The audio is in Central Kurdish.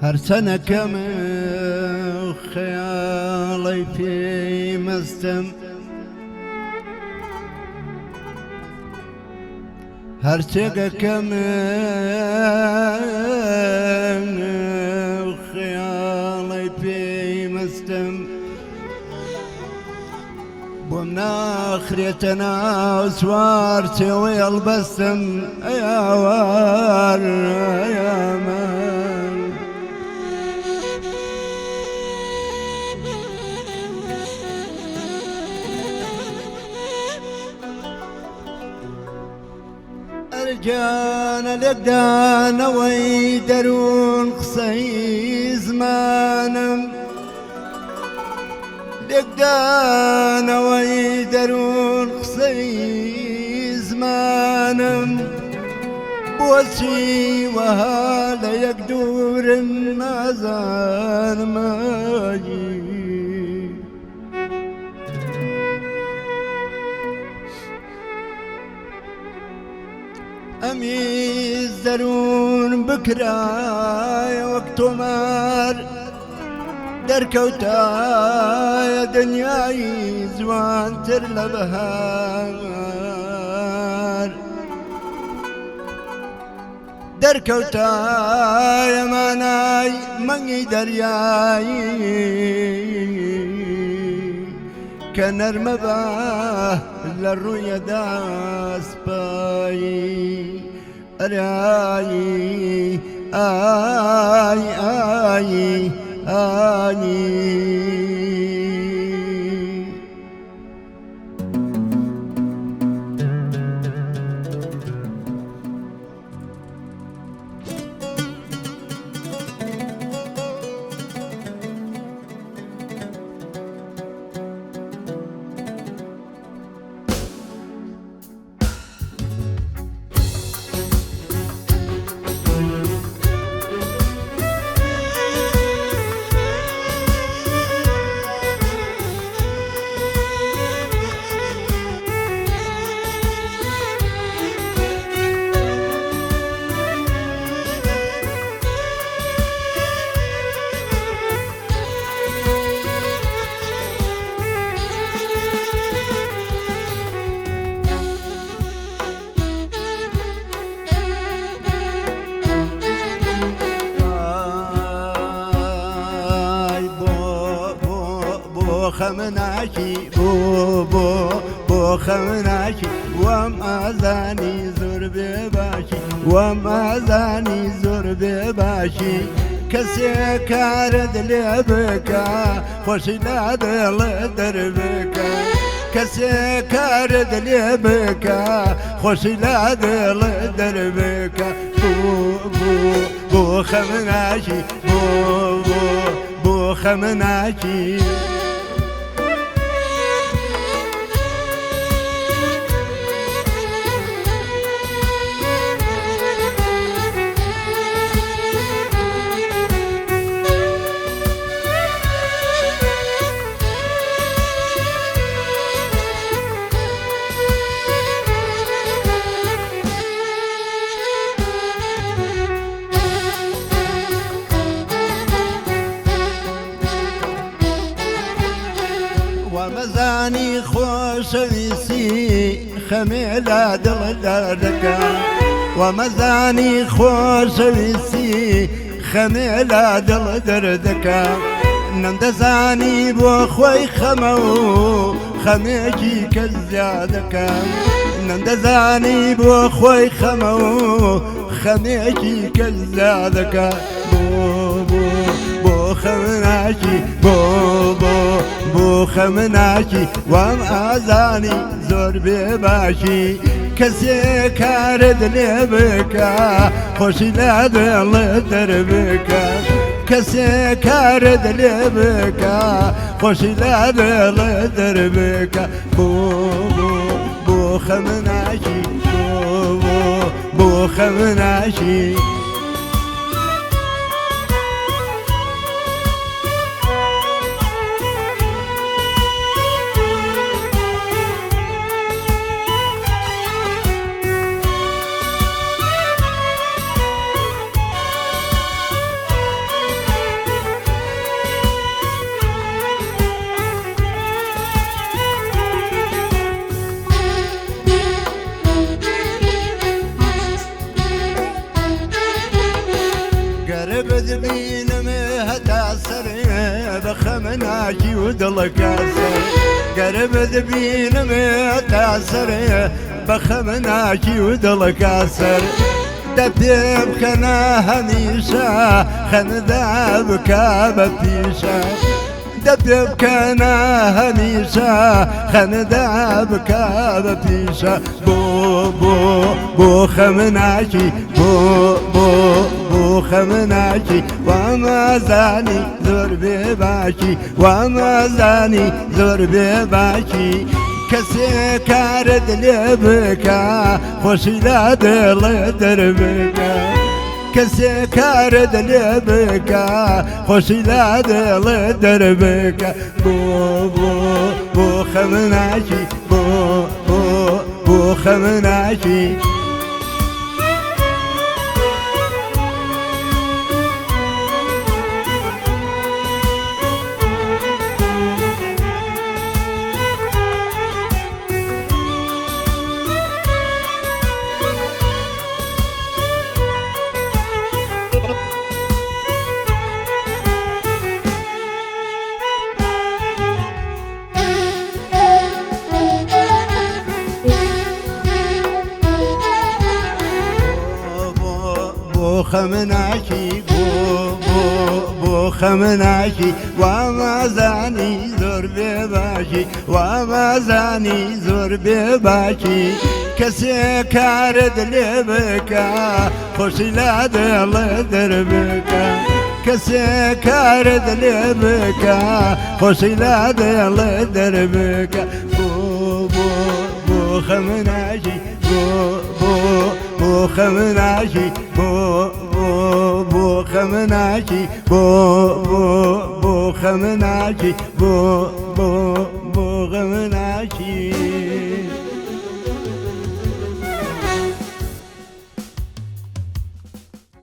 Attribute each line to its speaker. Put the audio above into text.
Speaker 1: هەرچەنەکەم خەیاڵی پێی مەستم هەرچێگەکەم خەیاڵی پێی مەستم بۆم ناخرێتە ناو سوار چێوەی هەڵبەستم ئەیاوار ئەیامان ئەرجانە لێکدانەوەی دەروون قسەی زمانم لێکدانەوەی دەروون قسەی زمانم بۆچی وەها لە یەک دوورن نازانمەگی ئەمیز دەروون بکرایە وەک تۆمار دەرکەوتایە دنیایی جوانتر لە بەهار دەرکەوتایە مانای مەنگی دەریایی کە نەرمە بە لە ڕوویەدا سپایی ئەرایی ئای ئایی ئانی خەمناکی بۆ خەمناکی وەم ئازانی زۆر بێ باشی وەم ئازانی زۆر بێ باشی کەسێ کارت لێ بکە خۆشی لا دڵە دەربکە کەسێ کارت لێ بکە خۆشی لا دڵە دەربکە بۆ خەمناکی بۆ خەمناکی وەمەزانی خۆشەویستی خەمێ لا دڵدا دەکا وەمەزانی خۆشەویستی خەمێ لا دڵ دەردەکا نەمدەزانی بۆ خۆی خەمە و خەمێکی کەس زیادەکە نەمدەزانی بۆ خۆی خەمە و خەمێکی کەس زیادەکە بۆ خەمناکی بۆ خەمناکی وەم ئازانی زۆر بێ باشی کەسێ کارت لێ بکە خۆشی لا دڵە دەربکە کەسێ کارت لێ بکە خۆشی لا دڵە دەربکە بۆ خەمناکی بۆ خەمناکی دبين مهتاسر بخمناكي ودلك أسر قرب دبين مهتاسر بخمناكي ودلك أسر دبيب خنا هميشة خندا بكاب بيشة دبيب خنا هميشة خندا بكاب بيشة بو خمناكي بو خمناكي وما زاني زور بباكي وما زاني زور بباكي کسی کار دل بکا خوشی لا دل دربکا کسی کار دل بکا خوشی لا دل دربکا بو خمناکی بو خمناکی خمناكي بو خمناكي وما زاني زور بباكي وما زاني زور بباكي كسي كارد لبكا خوشي لا دل دربكا كسي كارد لبكا خوشي لا دل دربكا بو خمناكي بو خمناكي بو خمناكي بو خمناكي بو